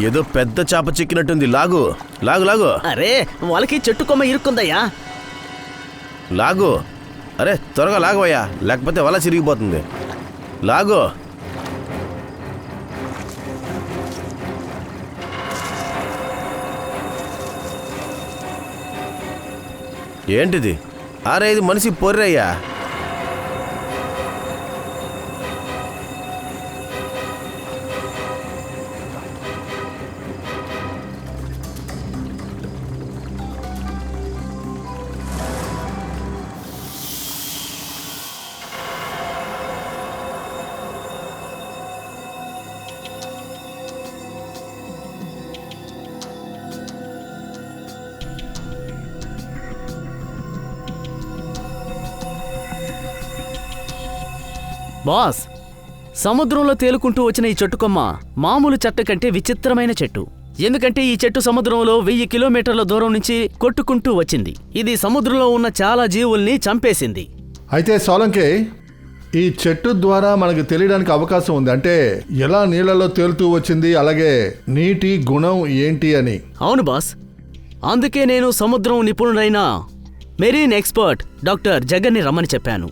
ఏదో పెద్ద చేప చిక్కినట్టుంది. లాగు లాగు లాగు. అరే వాళ్ళకి చెట్టు కొమ్మ ఇరుక్కుందయ్యా. లాగు. అరే త్వరగా లాగవయ్యా, లేకపోతే వల చిరిగిపోతుంది. లాగు. ఏంటిది? అరే ఇది మనిషి పొర్రయ్యా. బాస్, సముద్రంలో తేలుకుంటూ వచ్చిన ఈ చెట్టు కొమ్మ మామూలు చెట్టు కంటే విచిత్రమైన చెట్టు. ఎందుకంటే ఈ చెట్టు సముద్రంలో 1000 కిలోమీటర్ల దూరం నుంచి కొట్టుకుంటూ వచ్చింది. ఇది సముద్రంలో ఉన్న చాలా జీవుల్ని చంపేసింది. అయితే సోలంకి, ఈ చెట్టు ద్వారా మనకు తెలియడానికి అవకాశం ఉంది. అంటే ఎలా నీళ్లలో తేలుతూ వచ్చింది, అలాగే నీటి గుణం ఏంటి అని. అవును బాస్, అందుకే నేను సముద్రం నిపుణుడైన మెరీన్ ఎక్స్పర్ట్ డాక్టర్ జగన్ని రమ్మని చెప్పాను.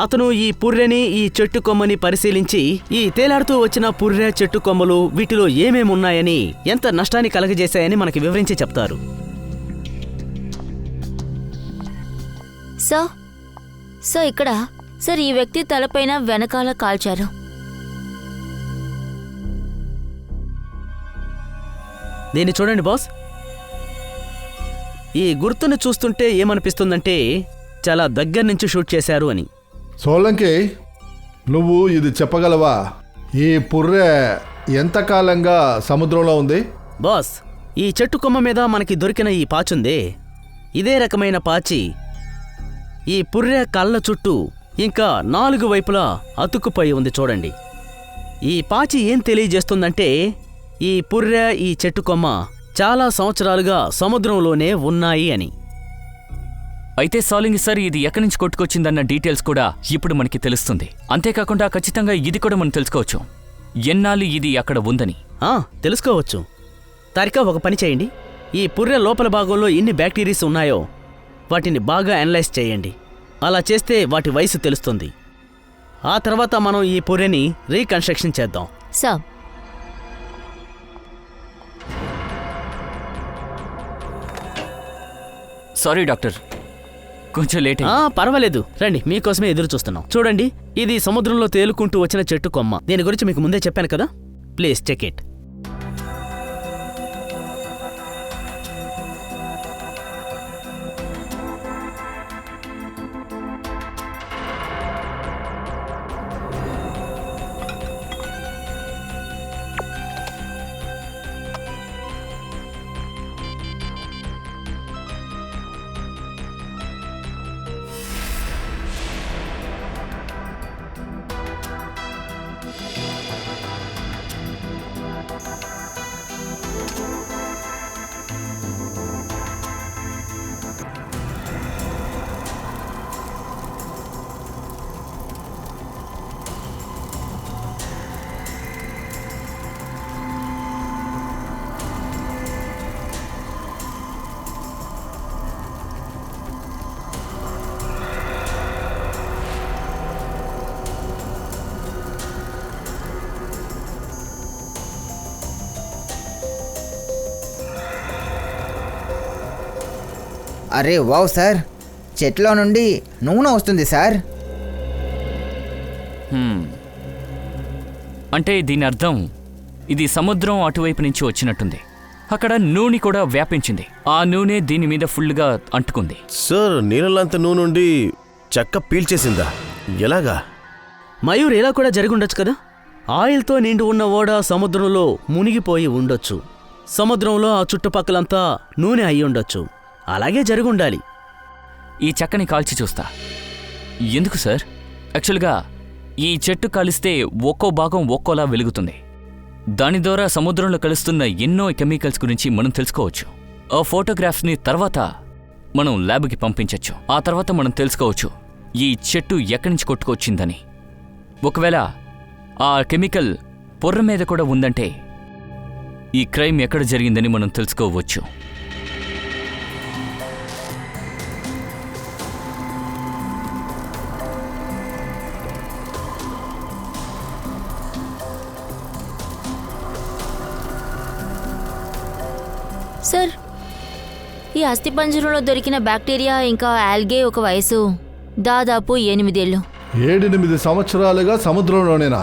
అతను ఈ పుర్రెని, ఈ చెట్టు కొమ్మని పరిశీలించి ఈ తేలాడుతూ వచ్చిన పుర్రె, చెట్టు కొమ్మలు వీటిలో ఏమేమున్నాయని, ఎంత నష్టాన్ని కలగజేశాయని మనకి వివరించి చెప్తారు. సో ఇక్కడ సార్, ఈ వ్యక్తి తలపైన వెనకాల కాల్చారు. దీన్ని చూడండి బాస్. ఈ గుర్తును చూస్తుంటే ఏమనిపిస్తుందంటే చాలా దగ్గర నుంచి షూట్ చేశారు అని. సోలంకి, నువ్వు ఇది చెప్పగలవా? ఈ పుర్రె ఎంతకాలంగా సముద్రంలో ఉంది? బాస్, ఈ చెట్టు కొమ్మ మీద మనకి దొరికిన ఈ పాచుందే, ఇదే రకమైన పాచి ఈ పుర్రె కళ్ళ చుట్టూ ఇంకా 4 వైపులా అతుక్కుపోయి ఉంది చూడండి. ఈ పాచి ఏం తెలియజేస్తుందంటే ఈ పుర్రె, ఈ చెట్టు కొమ్మ చాలా సంవత్సరాలుగా సముద్రంలోనే ఉన్నాయి అని. అయితే సాలింగి సార్, ఇది ఎక్కడి నుంచి కొట్టుకొచ్చిందన్న డీటెయిల్స్ కూడా ఇప్పుడు మనకి తెలుస్తుంది. అంతేకాకుండా ఖచ్చితంగా ఇది కూడా మనం తెలుసుకోవచ్చు, ఎన్నాళ్ళు ఇది అక్కడ ఉందని. తెలుసుకోవచ్చు. తారికా, ఒక పని చేయండి. ఈ పుర్రె లోపల భాగంలో ఎన్ని బ్యాక్టీరియాస్ ఉన్నాయో వాటిని బాగా అనలైజ్ చేయండి. అలా చేస్తే వాటి వయసు తెలుస్తుంది. ఆ తర్వాత మనం ఈ పుర్రెని రీకన్స్ట్రక్షన్ చేద్దాం. సార్, సారీ డాక్టర్, కొంచెం లేట్. పర్వాలేదు, రండి, మీకోసమే ఎదురు చూస్తున్నాం. చూడండి, ఇది సముద్రంలో తేలుకుంటూ వచ్చిన చెట్టు కొమ్మ. దీని గురించి మీకు ముందే చెప్పాను కదా. Please check it. అరే వావ్ సార్, చెట్లో నుండి నూనె వస్తుంది సార్. అంటే దీని అర్థం ఇది సముద్రం అటువైపు నుంచి వచ్చినట్టుంది. అక్కడ నూనె కూడా వ్యాపించింది. ఆ నూనె దీని మీద ఫుల్గా అంటుకుంది. సార్, నీళ్ళంత నూనె నుండి చెక్క పీల్చేసిందా? ఎలాగా? మయూర్, ఇలా కూడా జరిగి ఉండొచ్చు కదా. ఆయిల్తో నిండి ఉన్న ఓడ సముద్రంలో మునిగిపోయి ఉండొచ్చు. సముద్రంలో ఆ చుట్టుపక్కలంతా నూనె అయి ఉండొచ్చు. అలాగే జరుగుండాలి. ఈ చెక్కని కాల్చి చూస్తా. ఎందుకు సార్? యాక్చువల్గా ఈ చెట్టు కాలిస్తే ఒక్కో భాగం ఒక్కోలా వెలుగుతుంది. దాని ద్వారా సముద్రంలో కలుస్తున్న ఎన్నో కెమికల్స్ గురించి మనం తెలుసుకోవచ్చు. ఆ ఫోటోగ్రాఫ్స్ని తర్వాత మనం ల్యాబ్కి పంపించవచ్చు. ఆ తర్వాత మనం తెలుసుకోవచ్చు ఈ చెట్టు ఎక్కడి నుంచి కొట్టుకొచ్చిందని. ఒకవేళ ఆ కెమికల్ పొర్ర మీద కూడా ఉందంటే ఈ క్రైమ్ ఎక్కడ జరిగిందని మనం తెలుసుకోవచ్చు. సార్, ఈ అస్థిపంజరంలో దొరికిన బ్యాక్టీరియా ఇంకా ఆల్గే ఒక వయసు దాదాపు 8 ఏళ్ళు. 7-8 సంవత్సరాలుగా సముద్రంలోనేనా?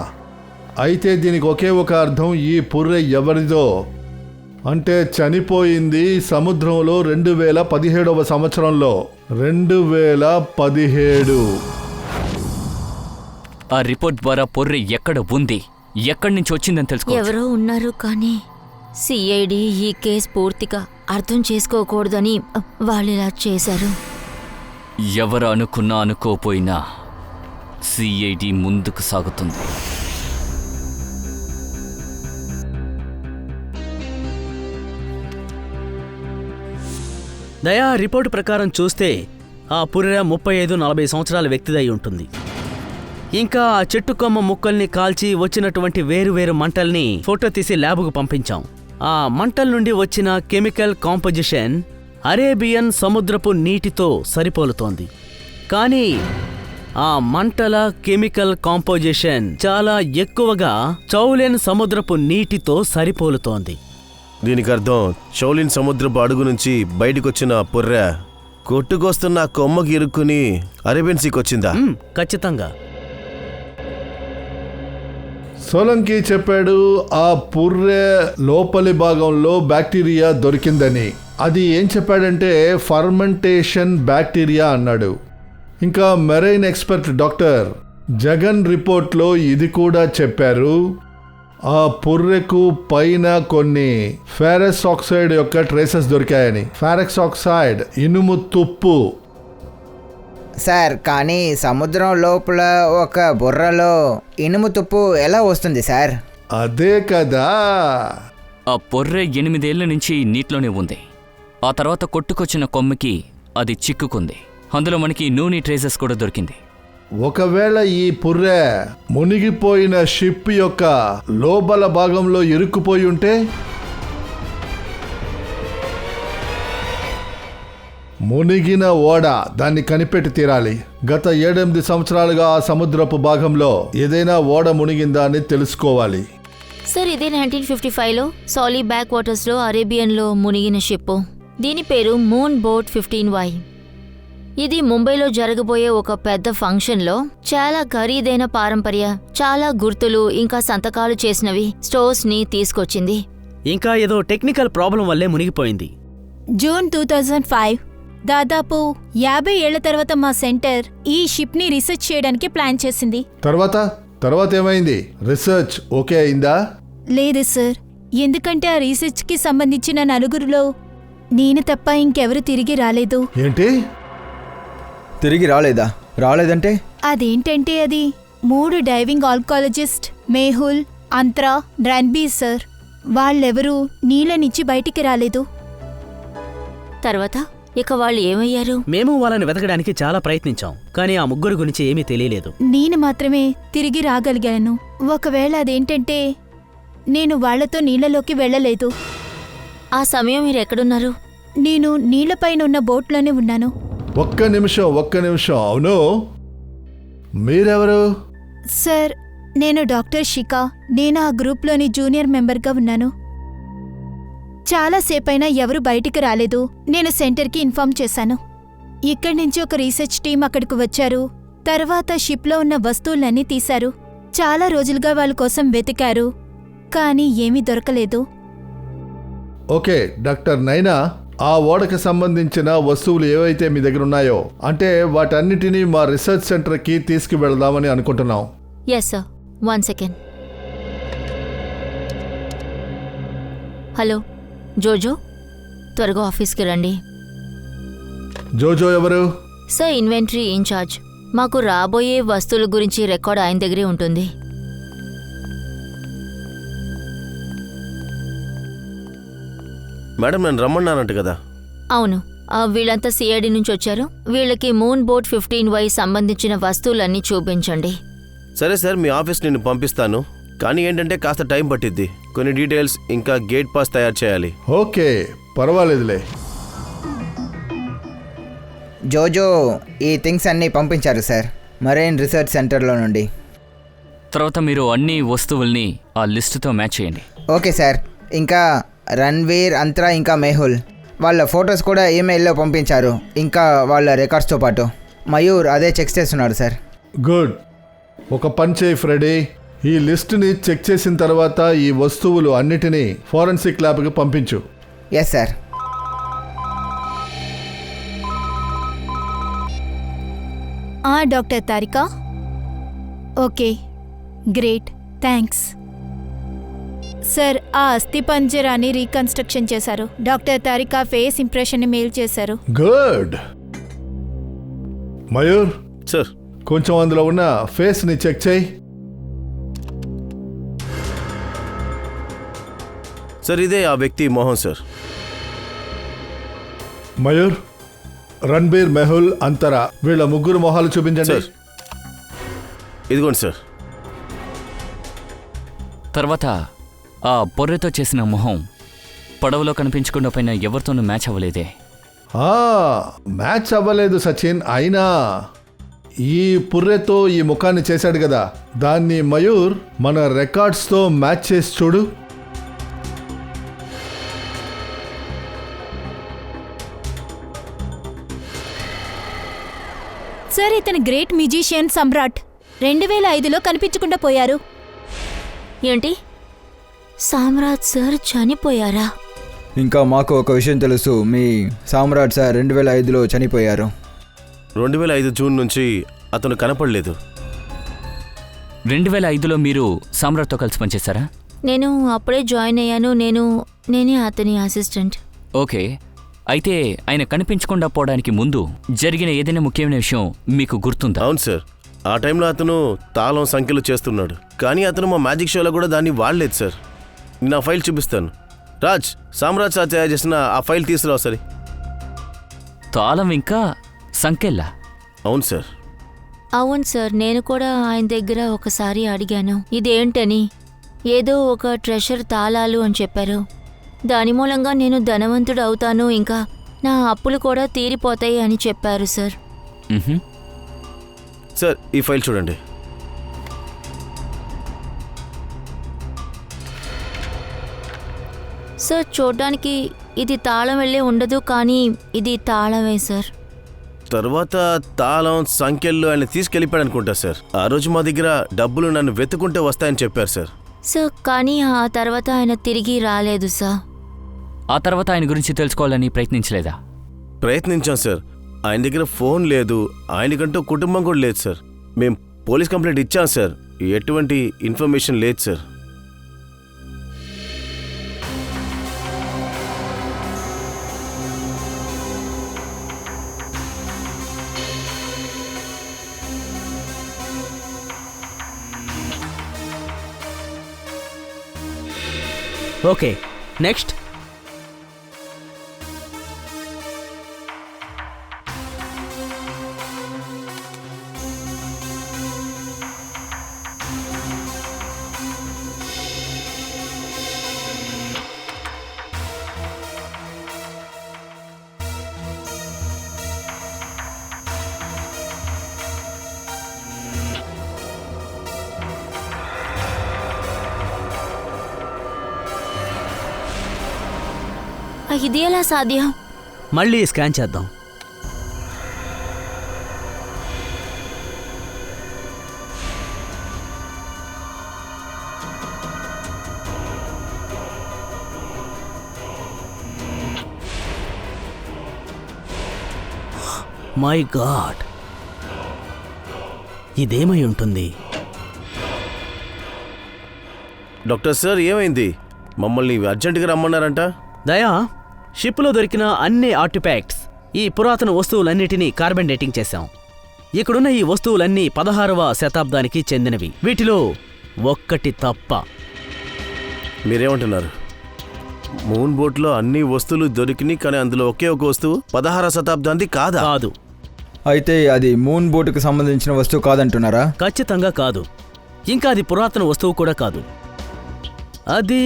అయితే దీనికి ఒకే ఒక అర్థం, ఈ పుర్రె ఎవరిదో అంటే చనిపోయింది సముద్రంలో 2017వ సంవత్సరంలో. 2017. ఆ రిపోర్ట్ ద్వారా పొర్రె ఎక్కడ ఉంది, ఎక్కడి నుంచి వచ్చిందని తెలుసుకో. ఎవరో ఉన్నారు కానీ సిఐడి ఈ కేసు పూర్తిగా అర్థం చేసుకోకూడదని వాళ్ళు ఇలా చేశారు. ఎవరు అనుకున్నా అనుకోపోయినా సిఐడి ముందుకు సాగుతుంది. దయా రిపోర్టు ప్రకారం చూస్తే ఆ పుర్రె 35-40 సంవత్సరాల వ్యక్తిదై ఉంటుంది. ఇంకా ఆ చెట్టు కొమ్మ ముక్కల్ని కాల్చి వచ్చినటువంటి వేరువేరు మంటల్ని ఫోటో తీసి ల్యాబుకు పంపించాం. ఆ మంటల నుండి వచ్చిన కెమికల్ కాంపోజిషన్ అరేబియన్ సముద్రపు నీటితో సరిపోలుతోంది. కానీ ఆ మంటల కెమికల్ కాంపోజిషన్ చాలా ఎక్కువగా చౌలెన్ సముద్రపు నీటితో సరిపోలుతోంది. దీనికి అర్థం చౌలిన్ సముద్రపు అడుగు నుంచి బయటకొచ్చిన పుర్రె కొట్టుకొస్తున్న కొమ్మకి ఇరుక్కుని అరేబియన్ సీకి వచ్చిందా? ఖచ్చితంగా. సోలంకి చెప్పాడు ఆ పుర్రె లోపలి భాగంలో బ్యాక్టీరియా దొరికిందని. అది ఏం చెప్పాడంటే ఫర్మెంటేషన్ బ్యాక్టీరియా అన్నాడు. ఇంకా మెరైన్ ఎక్స్పర్ట్ డాక్టర్ జగన్ రిపోర్ట్లో ఇది కూడా చెప్పారు. ఆ పుర్రెకు పైన కొన్ని ఫెరస్ ఆక్సైడ్ యొక్క ట్రేసెస్ దొరికాయని. ఫెరస్ ఆక్సైడ్ ఇనుము తుప్పు. సార్, కానీ సముద్రం లోపల ఒక బుర్రలో ఇనుము తుప్పు ఎలా వస్తుంది సార్? అదే కదా. ఆ పొర్రె 8 ఏళ్ల నుంచి నీటిలోనే ఉంది. ఆ తర్వాత కొట్టుకొచ్చిన కొమ్మకి అది చిక్కుకుంది. అందులో మనకి నూనె ట్రేసెస్ కూడా దొరికింది. ఒకవేళ ఈ పుర్రె మునిగిపోయిన షిప్ యొక్క లోపల భాగంలో ఇరుక్కుపోయి ఉంటే మునిగిన ఓడ దాన్ని కనిపెట్టి తీరాలి. గత 7-8 సంవత్సరాలుగా ఆ సముద్రపు భాగంలో ఏదైనా ఓడ మునిగిందా అని తెలుసుకోవాలి. సార్, ఇదే 1955లో సాలీ బ్యాక్ వాటర్స్లో అరేబియన్లో మునిగిన షిప్. దీని పేరు మూన్ బోట్ 15Y. ఇది ముంబైలో జరగబోయే ఒక పెద్ద ఫంక్షన్లో చాలా ఖరీదైన పారంపర్య, చాలా గుర్తులు ఇంకా సంతకాలు చేసినవి స్టోర్స్ని తీసుకొచ్చింది. ఇంకా ఏదో టెక్నికల్ ప్రాబ్లం వల్లే మునిగిపోయింది. జూన్ 2005, దాదాపు 50 ఏళ్ల తర్వాత మా సెంటర్ ఈ షిప్ ని రీసెర్చ్ చేయడానికి ప్లాన్ చేసింది. తర్వాత ఏమైంది? రీసెర్చ్ ఓకే అయిందా? లేదు సార్, ఎందుకంటే ఆ రీసెర్చ్ కి సంబంధించిన 4గురిలో నేను తప్ప ఇంకెవరు తిరిగి రాలేదు. ఏంటి? తిరిగి రాలేదంటే? అదేంటంటే అది 3 డైవింగ్ ఆల్కాలజిస్ట్ మేహుల్, అంత్రా, రణ్బీర్ సార్. వాళ్ళెవరూ నీళ్ళ నుంచి బయటికి రాలేదు. తర్వాత ఇక వాళ్ళు ఏమయ్యారు? మేము వాళ్ళని వెతకడానికి చాలా ప్రయత్నించాం, కానీ ఆ ముగ్గురు గురించి ఏమీ తెలియలేదు. నేను మాత్రమే తిరిగి రాగలిగాను. ఒకవేళ అదేంటంటే నేను వాళ్లతో నీళ్లలోకి వెళ్ళలేదు. ఆ సమయం మీరు ఎక్కడున్నారు? నేను నీళ్లపైన ఉన్న బోట్లోనే ఉన్నాను. ఒక్క నిమిషం. అవును, మీరెవరు? సార్, నేను డాక్టర్ షికా. నేను ఆ గ్రూప్లోని జూనియర్ మెంబర్గా ఉన్నాను. చాలాసేపైనా ఎవరు బయటికి రాలేదు. నేను సెంటర్కి ఇన్ఫార్మ్ చేశాను. ఇక్కడి నుంచి ఒక రీసెర్చ్ టీం అక్కడికి వచ్చారు. తర్వాత షిప్లో ఉన్న వస్తువులన్నీ తీశారు. చాలా రోజులుగా వాళ్ళ కోసం వెతికారు, కానీ ఏమీ దొరకలేదు. ఓకే డాక్టర్ నైనా, ఆ ఓడకి సంబంధించిన వస్తువులు ఏవైతే మీ దగ్గర ఉన్నాయో, అంటే వాటన్నిటినీ మా రీసెర్చ్ సెంటర్కి తీసుకువెళదామని అనుకుంటున్నాం. Yes sir, 1 second. హలో జోజో, త్వరగా ఆఫీస్కి రండి. జోజో ఎవరు? Sir, inventory incharge. మాకు రాబోయే వస్తువుల గురించి రికార్డ్ ఆయన దగ్గరే ఉంటుంది. మేడం, నేను రమ్మన్నానంట కదా. అవును, వీళ్ళంతా సిఐడి నుంచి వచ్చారు. వీళ్ళకి మూన్ బోట్ 15Y సంబంధించిన వస్తువులన్నీ చూపించండి. సరే సార్, మీ ఆఫీస్ నేను పంపిస్తాను. కానీ ఏంటంటే కాస్త టైం పట్టిద్ది. కొన్ని డీటెయిల్స్ ఇంకా గేట్ పాస్ తయారు చేయాలి. ఓకే, పర్వాలేదులే. జోజో ఈ థింగ్స్ అన్నీ పంపించారు సార్ మరైన్ రీసెర్చ్ సెంటర్లో నుండి. తర్వాత మీరు అన్ని వస్తువుల్ని ఆ లిస్టుతో మ్యాచ్ చేయండి. Okay sir. ఇంకా రణ్వీర్, అంత్రా, ఇంకా మేహుల్ వాళ్ళ ఫొటోస్ కూడా ఈమెయిల్లో పంపించారు, ఇంకా వాళ్ళ రికార్డ్స్తో పాటు. మయూర్ అదే చెక్ చేస్తున్నాడు సార్. గుడ్. ఒక పని చేయి ఫ్రెడీ, ఈ లిస్టుని చెక్ చేసిన తర్వాత ఈ వస్తువులు అన్నిటినీ ఫోరెన్సిక్ ల్యాబ్కి పంపించు. Yes sir. Doctor Tarika. Okay, great, thanks. Sir, ఆ అస్థిపంజరాన్ని రీకన్స్ట్రక్షన్ చేశారు. డాక్టర్ తారిక ఫేస్ ఇంప్రెషన్ని మెయిల్ చేశారు. గుడ్. మయూర్, సార్, కొంచెం అందులో ఉన్న ఫేస్ని చెక్ చేయి. సార్ ఇదే ఆ వ్యక్తి మోహన్ సార్. మయూర్, రణ్బీర్, మెహుల్, అంతరా వీళ్ళ ముగ్గురు మొహాలు చూపించండి. సార్ ఇదిగోండి సార్. తర్వాత ఆ పొర్రెతో చేసిన మొహం పడవలో కనిపించకుండా పైన ఎవరితోనూ మ్యాచ్ అవ్వలేదే. మ్యాచ్ అవ్వలేదు సచిన్, అయినా ఈ పుర్రెతో ఈ ముఖాన్ని చేశాడు కదా, దాన్ని మయూర్ మన రికార్డ్స్తో మ్యాచ్ చేసి చూడు. సార్, ఇతను గ్రేట్ మ్యూజిషియన్ సమ్రాట్ 2005లో కనిపించకుండా పోయారు. ఏంటి, సామ్రాట్ సార్ చనిపోయారా? ఇంకా మాకు ఒక విషయం తెలుసు, మీ సామ్రాట్ సార్ 2005లో చనిపోయారు. 2005 జూన్ నుంచి అతను కనపడలేదు. 2005లో మీరు సామ్రాట్తో కలిసి పనిచేశారా? నేను అప్పుడే జాయిన్ అయ్యాను. నేనే అతని అసిస్టెంట్. ఓకే, అయితే ఆయన కనిపించకుండా పోవడానికి ముందు జరిగిన ఏదైనా ముఖ్యమైన విషయం మీకు గుర్తుందా? అవును సార్, ఆ టైంలో అతను తాళం సంఖ్యలు చేస్తున్నాడు. కానీ అతను మా మ్యాజిక్ షోలో కూడా దాన్ని వాడలేదు సార్. నేను ఆ ఫైల్ చూపిస్తాను. రాజ్, సామ్రాట్ సార్ తయారు చేసిన ఆ ఫైల్ తీసుకురావు సరే. తాళం ఇంకా సంకెళ్ళా? అవును సార్. అవును సార్, నేను కూడా ఆయన దగ్గర ఒకసారి అడిగాను ఇదేంటని. ఏదో ఒక ట్రెషర్ తాళాలు అని చెప్పారు. దాని మూలంగా నేను ధనవంతుడు అవుతాను, ఇంకా నా అప్పులు కూడా తీరిపోతాయి అని చెప్పారు సార్. సార్ ఈ ఫైల్ చూడండి. సార్, చూడ్డానికి ఇది తాళం వెళ్ళే ఉండదు, కానీ ఇది తాళమే సార్. తర్వాత తాళం సంఖ్యలు ఆయన తీసుకెళ్ళిపోయాడు అనుకుంటా సార్. ఆ రోజు మా దగ్గర డబ్బులు నన్ను వెతుకుంటే వస్తాయని చెప్పారు సార్. సార్, కానీ ఆ తర్వాత ఆయన తిరిగి రాలేదు సార్. ఆ తర్వాత ఆయన గురించి తెలుసుకోవాలని ప్రయత్నించలేదా? ప్రయత్నించాం సార్. ఆయన దగ్గర ఫోన్ లేదు, ఆయనకంటూ కుటుంబం కూడా లేదు సార్. మేము పోలీస్ కంప్లైంట్ ఇచ్చాం సార్, ఎటువంటి ఇన్ఫర్మేషన్ లేదు సార్. Okay, next. ఇది ఎలా సాధ్యం? మళ్ళీ స్కాన్ చేద్దాం. మై గాడ్, ఇదేమై ఉంటుంది? డాక్టర్ సార్ ఏమైంది? మమ్మల్ని అర్జెంటుగా రమ్మన్నారంట. దయా, షిప్లో దొరికిన అన్ని ఆర్టిఫాక్ట్స్, ఈ పురాతన వస్తువులన్నిటినీ కార్బన్ డేటింగ్ చేశాం. ఇక్కడున్న ఈ వస్తువులన్నీ 16వ శతాబ్దానికి చెందినవి, వీటిలో ఒక్కటి తప్ప. మీరేమంటున్నారు? మూన్ బోట్లో అన్ని వస్తువులు దొరికినాయి, కానీ అందులో ఒకే ఒక వస్తువు 16వ శతాబ్దానికి కాదా? కాదు. అయితే అది మూన్ బోటుకు సంబంధించిన వస్తువు కాదంటున్నారా? ఖచ్చితంగా కాదు. ఇంకా అది పురాతన వస్తువు కూడా కాదు. అది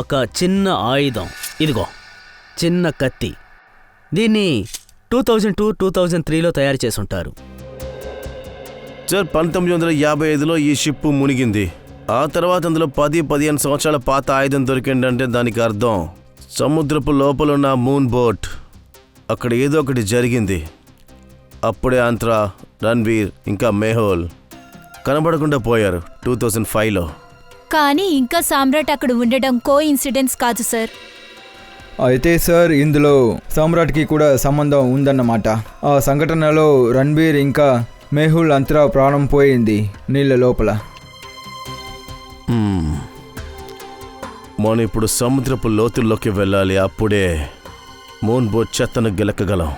ఒక చిన్న ఆయుధం. ఇదిగో చిన్న కత్తి. దీన్ని 2002-2003లో తయారు చేసుంటారు. సార్ 1955లో ఈ షిప్ మునిగింది. ఆ తర్వాత అందులో 10-15 సంవత్సరాల పాత ఆయుధం దొరికిందంటే దానికి అర్థం సముద్రపు లోపలున్న మూన్ బోట్ అక్కడ ఏదో ఒకటి జరిగింది. అప్పుడే అంత్రా, రణ్వీర్ ఇంకా మేహుల్ కనబడకుండా పోయారు 2005లో. కానీ ఇంకా సామ్రాట్ అక్కడ ఉండడం కో ఇన్సిడెన్స్ కాదు సార్. అయితే సార్ ఇందులో సామ్రాట్కి కూడా సంబంధం ఉందన్నమాట. ఆ సంఘటనలో రణ్బీర్ ఇంకా మేహుల్ అంతరా ప్రాణం పోయింది నీళ్ళ లోపల. మనం ఇప్పుడు సముద్రపు లోతుల్లోకి వెళ్ళాలి. అప్పుడే మూన్ బోట్ చెత్తను గెలకగలం.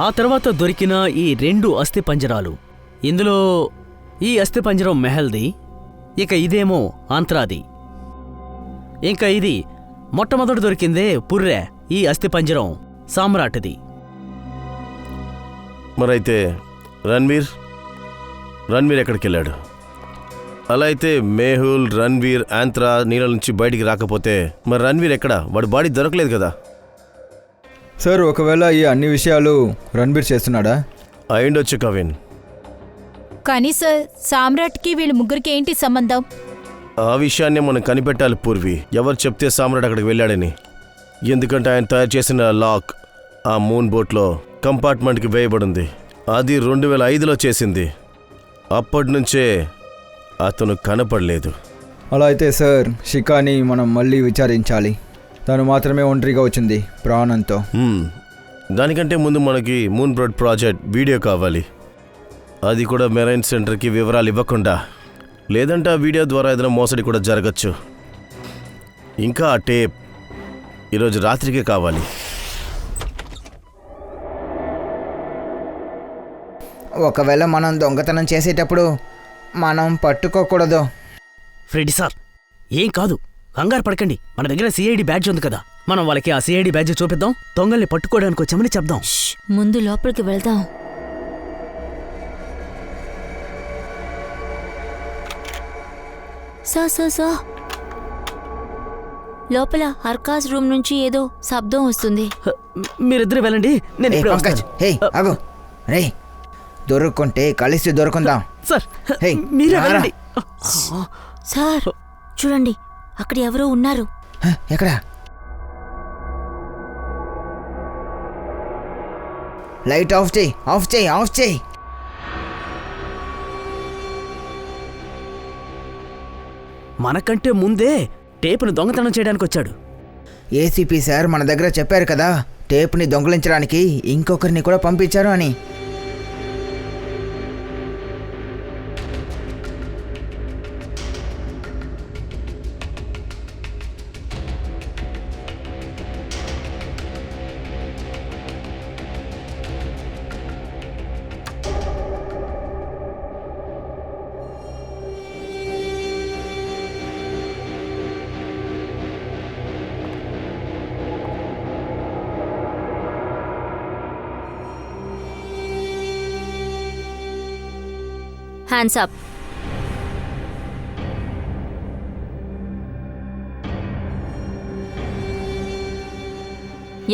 ఆ తర్వాత దొరికిన ఈ 2 అస్థిపంజరాలు, ఇందులో ఈ అస్థిపంజరం మెహల్ది, ఇక ఇదేమో ఆంత్రాది. ఇంకా ఇది మొట్టమొదటి దొరికిందే పుర్రె, ఈ అస్థిపంజరం సామ్రాట్ది. మరైతే రణ్వీర్ ఎక్కడికి వెళ్ళాడు? అలా అయితే మేహుల్, రణ్వీర్, ఆంత్రా నీళ్ళ నుంచి బయటికి రాకపోతే మరి రణ్వీర్ ఎక్కడ? వాడి బాడీ దొరకలేదు కదా. సార్ ఒకవేళ ఈ అన్ని విషయాలు రణ్బీర్ చేస్తున్నాడా? అయిండొచ్చు కవిన్. కానీ సార్, సామ్రాట్కి వీళ్ళ ముగ్గురికి ఏంటి సంబంధం? ఆ విషయాన్ని మనం కనిపెట్టాలి పూర్వి. ఎవరు చెప్తే సామ్రాట్ అక్కడికి వెళ్ళాడని. ఎందుకంటే ఆయన తయారు చేసిన లాక్ ఆ మూన్ బోట్లో కంపార్ట్మెంట్కి వేయబడింది. అది 2005లో చేసింది. అప్పటి నుంచే అతను కనపడలేదు. అలా అయితే సార్ షికాని మనం మళ్ళీ విచారించాలి. తను మాత్రమే ఒంటరిగా వచ్చింది ప్రాణంతో. దానికంటే ముందు మనకి మూన్ బోట్ ప్రాజెక్ట్ వీడియో కావాలి. అది కూడా మెరైన్ సెంటర్కి వివరాలు ఇవ్వకుండా. లేదంటే ఆ వీడియో ద్వారా ఏదైనా మోసడి కూడా జరగచ్చు. ఇంకా ఆ టేప్ ఈరోజు రాత్రికే కావాలి. ఒకవేళ మనం దొంగతనం చేసేటప్పుడు మనం పట్టుకోకూడదు. ఫ్రెడీ సార్, ఏం కాదు, కంగారు పడకండి. మన దగ్గర సిఐడి బ్యాడ్జ్ ఉంది కదా, మనం వాళ్ళకి ఆ సిఐడి బ్యాడ్జ్ చూపిద్దాం. దొంగల్ని పట్టుకోవడానికి వచ్చామని చెప్దాం. ముందు లోపలికి వెళ్దాం. సార్, లోపల అర్కాజ్ రూమ్ నుంచి ఏదో శబ్దం వస్తుంది. మీరిద్దరు వెళ్ళండి, నేను ఇప్పుడే పంకజ్, వస్తాను. హే ఆగు. రే, దొరుకుంటే కలిసి దొరుకుందాం. సార్, హే, మీరే రారా. వెళ్ళండి. సార్ చూడండి, అక్కడ ఎవరో ఉన్నారు. ఎక్కడ? లైట్ ఆఫ్ చేయి, ఆఫ్ చేయి, ఆఫ్ చేయి. మనకంటే ముందే టేపును దొంగతనం చేయడానికి వచ్చాడు. ఏసీపీ సార్ మన దగ్గర చెప్పారు కదా, టేప్ని దొంగిలించడానికి ఇంకొకరిని కూడా పంపించారు అని. Hands up.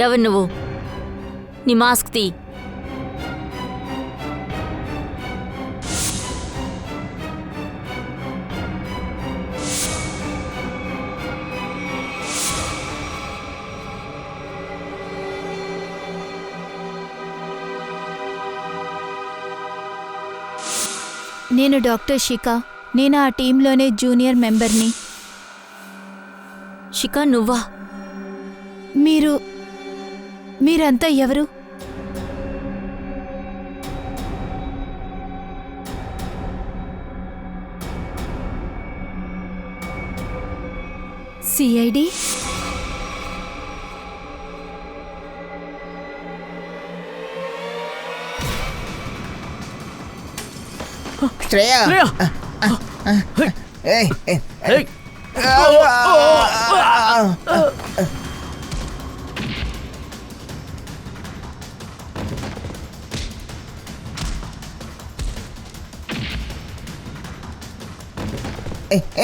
ఎవరు నువ్వు? నీ మాస్క్ తీ. నేను డాక్టర్ శిఖా. నేను ఆ టీంలోనే జూనియర్ మెంబర్ని. శిఖా, నువ్వా? మీరంతా ఎవరు? సిఐడి? శ్రేయ, శ్రేయ! ఏయ్, ఏయ్.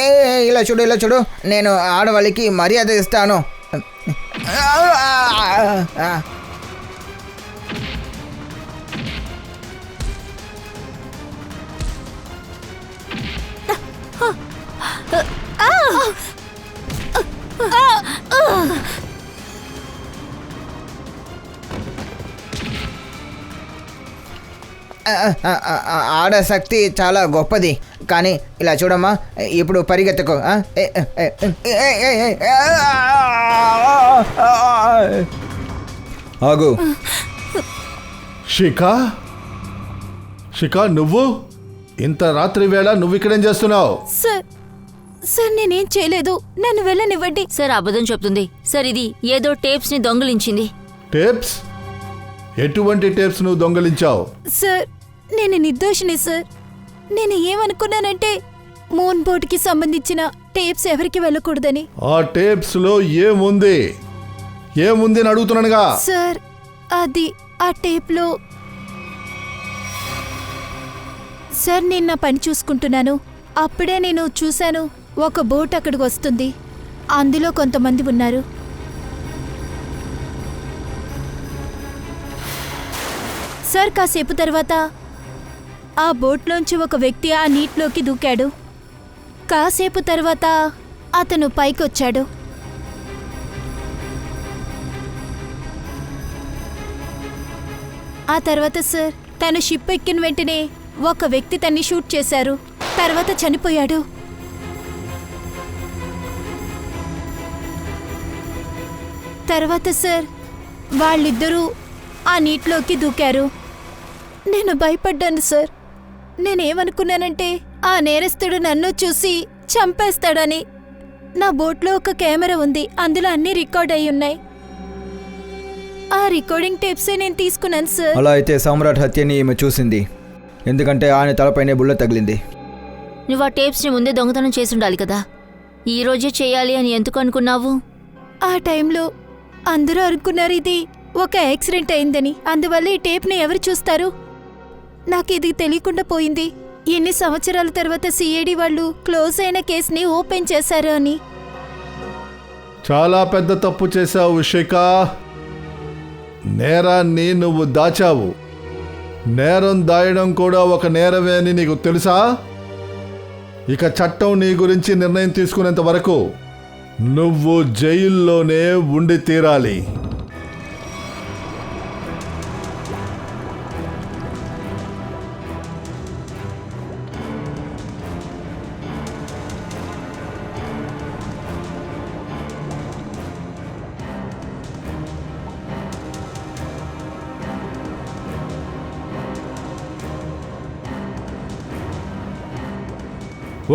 ఏయ్! ఇలా చూడు, ఇలా చూడు. నేను ఆడవాళ్ళకి మర్యాద ఇస్తాను. ఆడశక్తి చాలా గొప్పది. కానీ ఇలా చూడమ్మా, ఇప్పుడు పరిగెత్తకు. ఆగు. శిఖా, నువ్వు ఇంత రాత్రి వేళ నువ్వు ఇక్కడేం చేస్తున్నావు? సార్ నేనేం చేయలేదు, నన్ను వెళ్ళనివ్వండి. సార్ అబద్ధం చెప్తుంది. సార్ ఇది ఏదో టేప్స్ ని దొంగిలించింది. టేప్స్? ఎటువంటి టేప్స్ నువ్వు దొంగలించావు? సార్ నేను నిర్దోషిని సార్. నేను ఏమనుకున్నానంటే మూన్ బోర్డ్కి సంబంధించిన టేప్స్ ఎవరికి వెళ్ళకూడదని. ఆ టేప్స్ లో ఏముంది అని అడుగుతున్నానుగా. సార్ అది ఆ టేప్లో సార్ నేను నా పని చూసుకుంటున్నాను. అప్పుడే నేను చూశాను ఒక బోట్ అక్కడికి వస్తుంది. అందులో కొంతమంది ఉన్నారు. సార్ కాసేపు తర్వాత ఆ బోట్లోంచి ఒక వ్యక్తి ఆ నీటిలోకి దూకాడు. కాసేపు తర్వాత అతను పైకొచ్చాడు. ఆ తర్వాత సార్ తను షిప్ ఎక్కిన వెంటనే ఒక వ్యక్తి తన్ని షూట్ చేశారు. తర్వాత చనిపోయాడు. తర్వాత సార్ వాళ్ళిద్దరూ ఆ నీటిలోకి దూకారు. నేను భయపడ్డాను సార్. నేనేమనుకున్నానంటే ఆ నేరస్తుడు నన్ను చూసి చంపేస్తాడని. నా బోట్లో ఒక కెమెరా ఉంది, అందులో అన్నీ రికార్డ్ అయి ఉన్నాయి. ఆ రికార్డింగ్ టేప్సే నేను తీసుకున్నాను సార్. అలా అయితే సామ్రాట్ హత్యని ఈమె చూసింది, ఎందుకంటే ఆయన తలపైనే బుల్లెట్ తగిలింది. నువ్వు ఆ టేప్స్ని ముందే దొంగతనం చేసుండాలి కదా. ఈ రోజే చేయాలి అని ఎందుకు అనుకున్నావు? ఆ టైంలో అందరూ అనుకున్నారు ఇది ఒక యాక్సిడెంట్ అయిందని. అందువల్ల ఈ టేప్ని ఎవరు చూస్తారు? నాకు ఇది తెలియకుండా పోయింది. ఎన్ని సంవత్సరాల తర్వాత సిఐడి వాళ్ళు క్లోజ్ అయిన కేసుని ఓపెన్ చేశారు అని. చాలా పెద్ద తప్పు చేశావు శిఖ. నేరాన్ని నువ్వు దాచావు. నేరం దాయడం కూడా ఒక నేరమే అని నీకు తెలుసా? ఇక చట్టం నీ గురించి నిర్ణయం తీసుకునేంత వరకు నువ్వు జైల్లోనే ఉండి తీరాలి.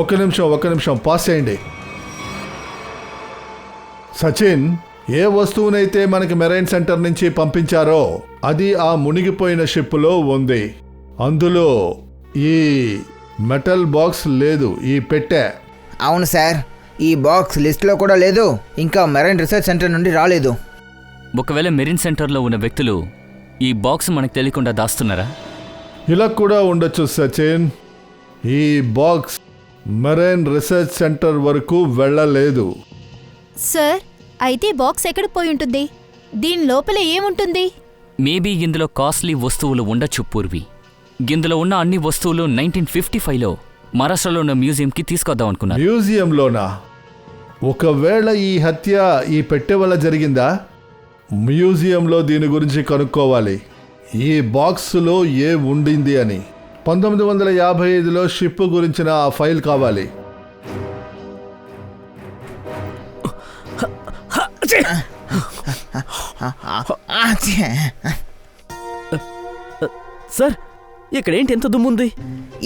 ఒక్క నిమిషం పాస్ చేయండి. సచిన్, ఏ వస్తువునైతే మనకి మెరైన్ సెంటర్ నుంచి పంపించారో అది ఆ మునిగిపోయిన షిప్లో ఉంది. అందులో ఈ మెటల్ బాక్స్ లేదు, ఈ పెట్టె. అవును సార్, ఈ బాక్స్ లిస్ట్లో కూడా లేదు, ఇంకా మెరైన్ రీసెర్చ్ సెంటర్ నుండి రాలేదు. ఒకవేళ మెరీన్ సెంటర్లో ఉన్న వ్యక్తులు ఈ బాక్స్ మనకు తెలియకుండా దాస్తున్నారా? ఇలా కూడా ఉండొచ్చు సచిన్. ఈ బాక్స్ మెరైన్ రీసెర్చ్ సెంటర్ వరకు వెళ్ళలేదు. సార్ అయితే బాక్స్ ఎక్కడ పోయి ఉంటుంది? దీని లోపల ఏముంటుంది? మేబీ ఇందులో కాస్ట్లీ వస్తువులు ఉండొచ్చు పూర్వి. ఇందులో ఉన్న అన్ని వస్తువులు 1955లో మహారాష్ట్రలో ఉన్న మ్యూజియంకి తీసుకొద్దాం అనుకున్నారు. మ్యూజియంలోనా? ఒకవేళ ఈ హత్య ఈ పెట్టె వల్ల జరిగిందా? మ్యూజియంలో దీని గురించి కనుక్కోవాలి, ఈ బాక్సులో ఏ ఉండింది అని. 1955లో షిప్ గురించిన ఆ ఫైల్ కావాలి. సార్ ఇక్కడేంటి ఎంత దుమ్ముంది?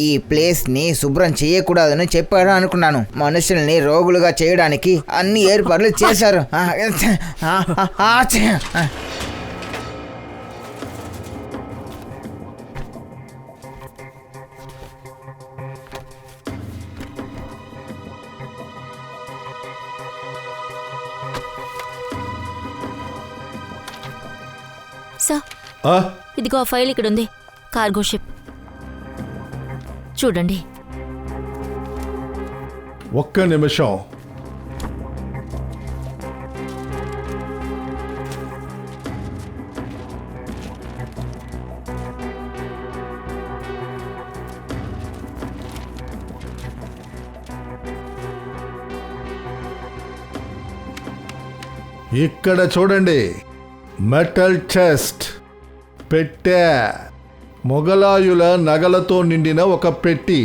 ఈ ప్లేస్ని శుభ్రం చేయకూడదని చెప్పారు అనుకున్నాను. మనుషుల్ని రోగులుగా చేయడానికి అన్ని ఏర్పాట్లు చేశారు. సార్ ఆ? ఇదిగో ఆ ఫైల్ ఇక్కడ ఉంది. కార్గో షిప్ చూడండి. ఒక్క నిమిషం. ఇక్కడ చూడండి, మెటల్ చెస్ట్, పెట్టె, మొఘలాయుల నగలతో నిండిన ఒక పెట్టి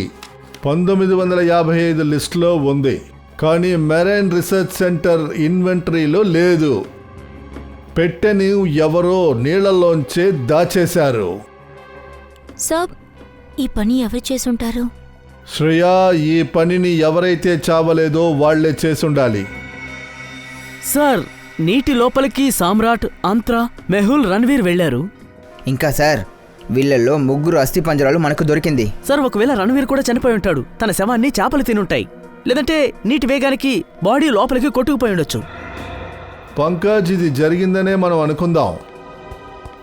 1955 లిస్టులో ఉంది, కానీ మెరైన్ రీసెర్చ్ సెంటర్ ఇన్వెంటరీలో లేదు. పెట్టెని ఎవరో నీళ్లలోంచే దాచేశారు. సార్ ఈ పని ఎవరు చేసుంటారు? శ్రేయా, ఈ పనిని ఎవరైతే చావలేదో వాళ్లే చేసుండాలి. సార్ నీటి లోపలికి సామ్రాట్, అంత్రా, మెహుల్, రణ్వీర్ వెళ్లారు. ఇంకా సార్ వీళ్ళల్లో 3 అస్థిపంజరాలు మనకు దొరికింది. సార్ ఒకవేళ రణవీర్ కూడా చనిపోయి ఉంటాడు. తన శవాన్ని చేపలు తినుంటాయి, లేదంటే నీటి వేగానికి బాడీ లోపలికి కొట్టుకుపోయి ఉండొచ్చు. పంకజ్, ఇది జరిగిందనే మనం అనుకుందాం,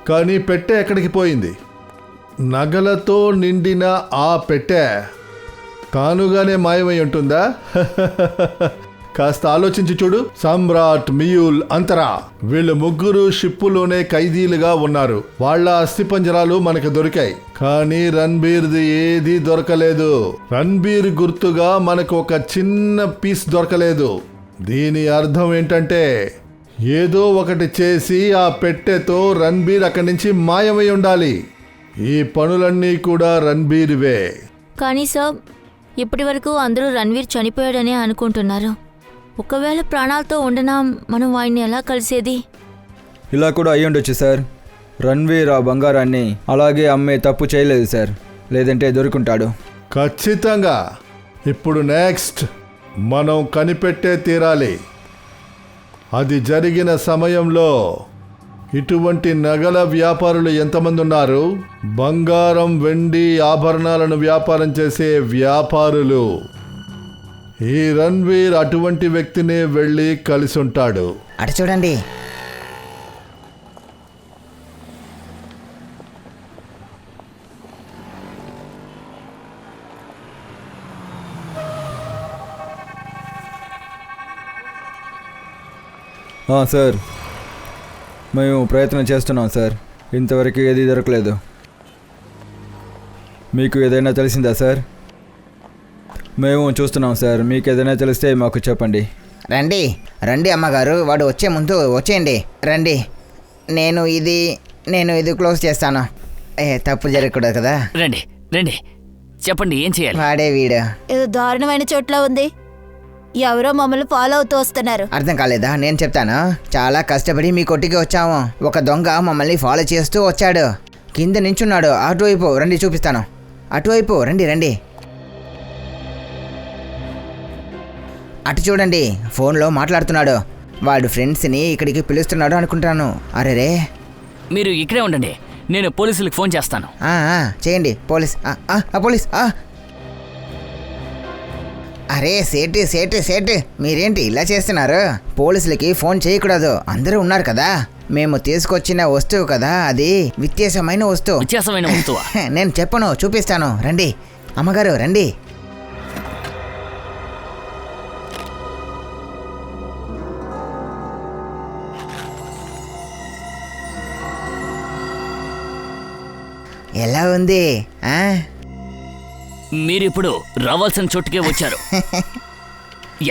కానీ పెట్టె ఎక్కడికి పోయింది? నగలతో నిండిన ఆ పెట్టె తానుగానే మాయమై ఉంటుందా? కాస్త ఆలోచించి చూడు. సమ్రాట్, మియూల్, అంతరా వీళ్ళు 3 షిప్పులోనే ఖైదీలుగా ఉన్నారు. వాళ్ళ అస్థిపంజరాలు మనకు దొరికాయి, కానీ రణ్బీర్ది ఏదీ దొరకలేదు. రణ్బీర్ గుర్తుగా మనకు ఒక చిన్న పీస్ దొరకలేదు. దీని అర్థం ఏంటంటే ఏదో ఒకటి చేసి ఆ పెట్టెతో రణ్బీర్ అక్కడి నుంచి మాయమై ఉండాలి. ఈ పనులన్నీ కూడా రణ్బీర్వే. కానీ సార్, ఇప్పటి వరకు అందరూ రణ్వీర్ చనిపోయాడనే అనుకుంటున్నారు. ఒకవేళ ప్రాణాలతో ఉండనా మనం వాడిని ఎలా కలిసేది? ఇలా కూడా అయ్యి ఉండొచ్చు సార్. రణ్వీర్ ఆ బంగారాన్ని అలాగే అమ్మే తప్పు చేయలేదు సార్, లేదంటే దొరుకుంటాడు. ఖచ్చితంగా. ఇప్పుడు నెక్స్ట్ మనం కనిపెట్టే తీరాలి. అది జరిగిన సమయంలో ఇటువంటి నగల వ్యాపారులు ఎంతమంది ఉన్నారు? బంగారం, వెండి, ఆభరణాలను వ్యాపారం చేసే వ్యాపారులు. ఈ రణ్వీర్ అటువంటి వ్యక్తినే వెళ్ళి కలిసి ఉంటాడు. అటు చూడండి. సార్, మేము ప్రయత్నం చేస్తున్నాం సార్. ఇంతవరకు ఏది దొరకలేదు. మీకు ఏదైనా తెలిసిందా సార్? మేము చూస్తున్నాం సార్. మీకు ఏదైనా తెలిస్తే మాకు చెప్పండి. రండి రండి అమ్మగారు, వాడు వచ్చే ముందు వచ్చేయండి. రండి, నేను ఇది క్లోజ్ చేస్తాను. తప్పు జరగకూడదు కదా. రండి రండి, చెప్పండి ఏం చేయాలి? వాడే వీడు. ఏదో దారుణమైన చోట్ల ఉంది. ఎవరో మమ్మల్ని ఫాలో అవుతూ వస్తున్నారు. అర్థం కాలేదా? నేను చెప్తాను. చాలా కష్టపడి మీ కొట్టికి వచ్చాము. ఒక దొంగ మమ్మల్ని ఫాలో చేస్తూ వచ్చాడు. కింద నించున్నాడు. అటువైపు రండి, చూపిస్తాను. అటువైపు రండి రండి. అటు చూడండి, ఫోన్లో మాట్లాడుతున్నాడు. వాడు ఫ్రెండ్స్ని ఇక్కడికి పిలుస్తున్నాడు అనుకుంటాను. అరేరే, మీరు ఇక్కడే ఉండండి, నేను పోలీసులకు ఫోన్ చేస్తాను. చేయండి. పోలీస్. అరే సేటు, మీరేంటి ఇలా చేస్తున్నారు? పోలీసులకి ఫోన్ చేయకూడదు, అందరూ ఉన్నారు కదా. మేము తీసుకొచ్చిన వస్తువు కదా, అది వ్యత్యాసమైన వస్తువు. వ్యత్యాసమైన వస్తువా? నేను చెప్పను, చూపిస్తాను. రండి అమ్మగారు, రండి. ఎలా ఉంది? మీరిప్పుడు రావాల్సిన చోటుకే వచ్చారు.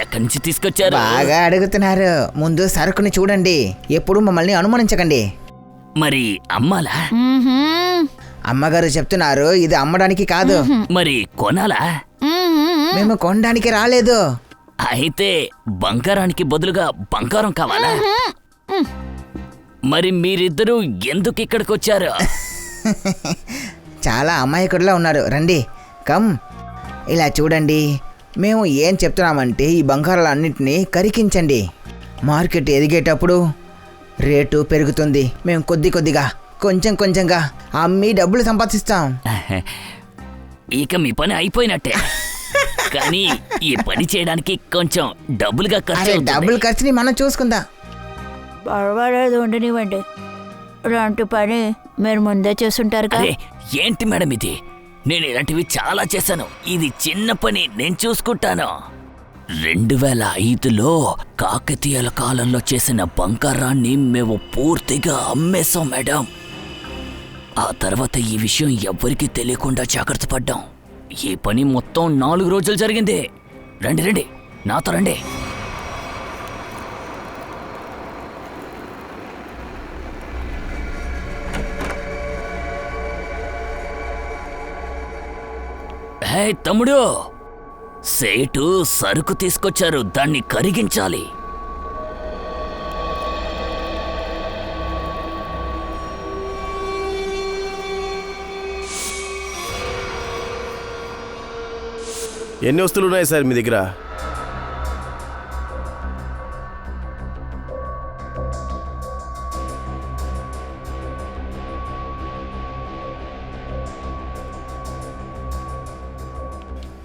ఎక్కడి నుంచి తీసుకొచ్చారు? బాగా అడుగుతున్నారు. ముందు సరుకుని చూడండి, ఎప్పుడు మమ్మల్ని అనుమానించకండి. మరి అమ్మాలా? అమ్మగారు చెప్తున్నారు ఇది అమ్మడానికి కాదు. మరి కొనాలా? మేము కొనడానికి రాలేదు. అయితే బంగారానికి బదులుగా బంగారం కావాలా? మరి మీరిద్దరూ ఎందుకు ఇక్కడికి వచ్చారు? చాలా అమాయకుడిలా ఉన్నారు. రండి, కమ్. ఇలా చూడండి, మేము ఏం చెప్తున్నామంటే ఈ బంగారాలన్నింటినీ కరిగించండి. మార్కెట్ ఎదిగేటప్పుడు రేటు పెరుగుతుంది. మేము కొద్దిగా కొంచెంగా అమ్మి డబ్బులు సంపాదిస్తాం. ఇక మీ పని అయిపోయినట్టే. కానీ ఈ పని చేయడానికి కొంచెం డబ్బులుగా ఖర్చు అవుతుంది. డబ్బులు ఖర్చుని మనం చూసుకుందాం. పర్వాలేదు, ఉండనివ్వండి. ఇలాంటి పని మీరు ముందే చేస్తుంటారు కదా. అరే ఏంటి మేడం ఇది? నేను ఇలాంటివి చాలా చేశాను. ఇది చిన్న పని, నేను చూసుకుంటాను. 2005లో కాకతీయుల కాలంలో చేసిన బంగారాన్ని మేము పూర్తిగా అమ్మేశాం మేడం. ఆ తర్వాత ఈ విషయం ఎవ్వరికీ తెలియకుండా జాగ్రత్త పడ్డాం. ఈ పని మొత్తం 4 రోజులు జరిగింది. రండి రండి, నాతో రండి. హే తమ్ముడు, సేటు సరుకు తీసుకొచ్చారు, దాన్ని కరిగించాలి. ఎన్ని వస్తువులు ఉన్నాయి సార్ మీ దగ్గర?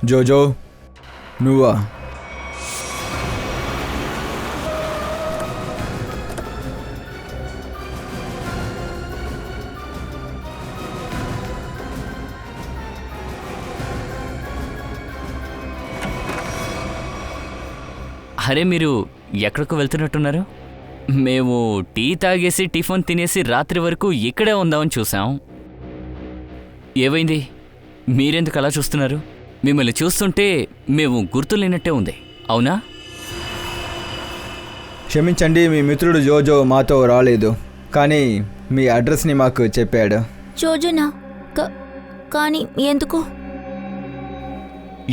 జోజో నువ్వా? అరే మీరు ఎక్కడికి వెళ్తున్నట్టున్నారు? మేము టీ తాగేసి టిఫిన్ తినేసి రాత్రి వరకు ఇక్కడే ఉందామని చూసాం. ఏమైంది? మీరెందుకు అలా చూస్తున్నారు? మిమ్మల్ని చూస్తుంటే మేము గుర్తులేనట్టే ఉంది, అవునా? క్షమించండి, మీ మిత్రుడు జోజో మాతో రాలేదు, కానీ మీ అడ్రస్ని మాకు చెప్పాడు. జోజోనా? కానీ ఎందుకు?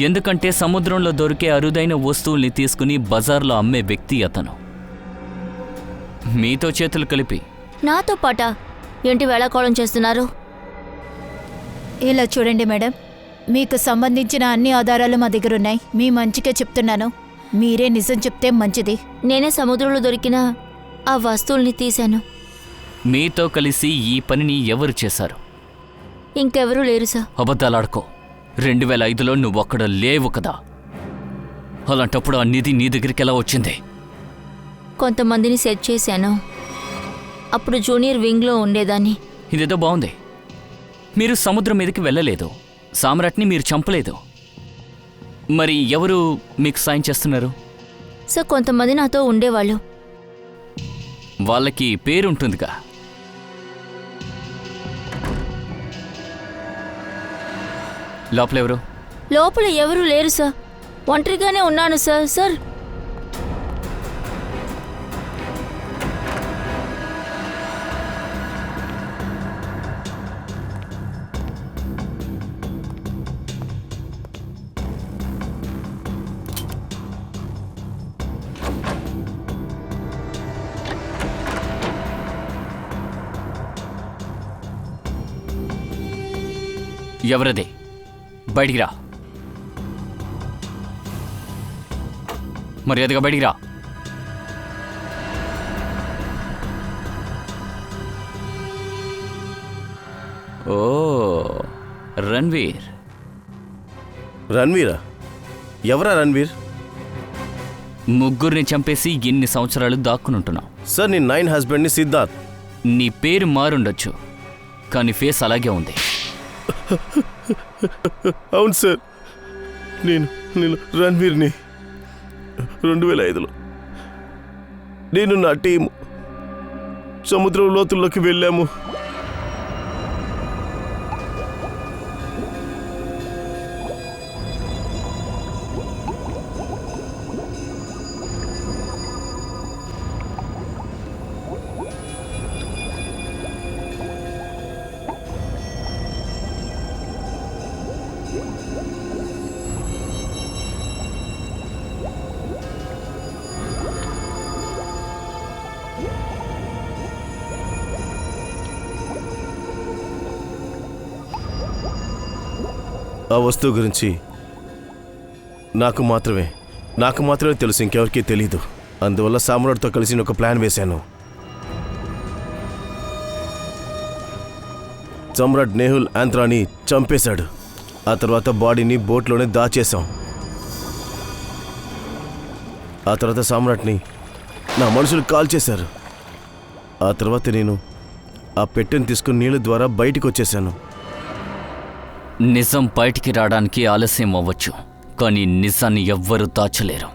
ఎందుకంటే సముద్రంలో దొరికే అరుదైన వస్తువుల్ని తీసుకుని బజార్లో అమ్మే వ్యక్తి అతను. మీతో చేతులు కలిపి. నాతో పాటా? ఏంటి వేళాకోళం చేస్తున్నారు? ఇలా చూడండి మేడం, మీకు సంబంధించిన అన్ని ఆధారాలు మా దగ్గర ఉన్నాయి. మీ మంచికే చెప్తున్నాను, మీరే నిజం చెప్తే మంచిది. నేనే సముద్రంలో దొరికిన ఆ వస్తువుల్ని తీశాను. మీతో కలిసి ఈ పనిని ఎవరు చేశారు? ఇంకెవరూ లేరు సార్. అబద్ధాలాడుకో. 2005లో నువ్వక్కడ లేవు కదా. అలాంటప్పుడు ఆ నిధి నీ దగ్గరికి ఎలా వచ్చింది? కొంతమందిని సెట్ చేశాను. అప్పుడు జూనియర్ వింగ్లో ఉండేదాన్ని. ఇదేదో బాగుంది. మీరు సముద్రం మీదకి వెళ్ళలేదు, సామ్రాట్ని మీరు చంపలేదు. మరి ఎవరు మీకు సాయం చేస్తున్నారు? సార్ కొంతమంది నాతో ఉండేవాళ్ళు. వాళ్ళకి పేరుంటుందిగా. లోపలెవరు? లోపల ఎవరూ లేరు సార్, ఒంటరిగానే ఉన్నాను సార్. సార్ ఎవరదే? బయటికి రా. మర్యాదగా బయటికి రా. ఓ రణ్వీర్. రణ్వీరా? ఎవరా రణ్వీర్? ముగ్గురిని చంపేసి ఎన్ని సంవత్సరాలు దాక్కునుంటున్నావు? సార్ నీ 9 హస్బెండ్ని సిద్ధార్థ్. నీ పేరు మారుండొచ్చు, కానీ ఫేస్ అలాగే ఉంది. అవును సార్, నేను రణ్వీర్ని. 2005లో నేను నా టీము సముద్రం లోతుల్లోకి వెళ్ళాము. ఆ వస్తువు గురించి నాకు మాత్రమే తెలుసు, ఇంకెవరికీ తెలీదు. అందువల్ల సామ్రాట్తో కలిసి నేను ఒక ప్లాన్ వేశాను. సమ్రాట్ నెహుల్ ఆంత్రాని చంపేశాడు. ఆ తర్వాత బాడీని బోట్లోనే దాచేశాం. ఆ తర్వాత సామ్రాట్ని నా మనుషులు కాల్ చేశారు. ఆ తర్వాత నేను ఆ పెట్టెని తీసుకుని నీళ్ళ ద్వారా బయటికి వచ్చేసాను. నిజం బయటికి రావడానికి ఆలస్యం అవ్వచ్చు, కానీ నిజాన్ని ఎవ్వరూ దాచలేరు.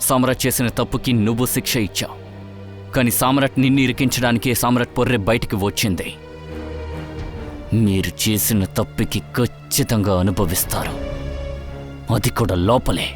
సామ్రాట్ చేసిన తప్పుకి నువ్వు శిక్ష ఇచ్చావు, కానీ సామ్రాట్ నిన్ను ఇరికించడానికే సామ్రాట్ పొర్రె బయటికి వచ్చింది. మీరు చేసిన తప్పుకి ఖచ్చితంగా అనుభవిస్తారు, అది కూడా లోపలే.